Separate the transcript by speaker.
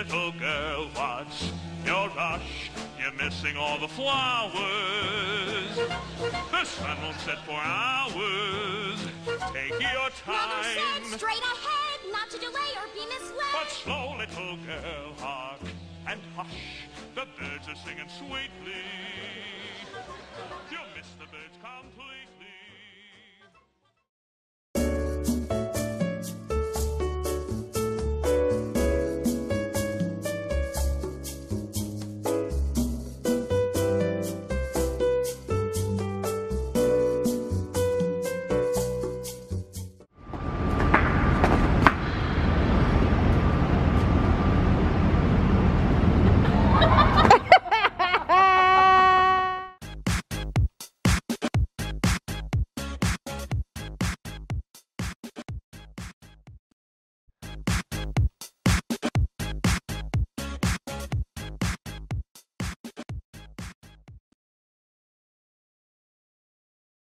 Speaker 1: little girl, what's your rush? You're missing all the flowers. The sun won't set for hours. Take your time.
Speaker 2: Mother said straight ahead, not to delay or be misled.
Speaker 1: But slow, little girl, hark and hush. The birds are singing sweetly. You'll miss the birds completely.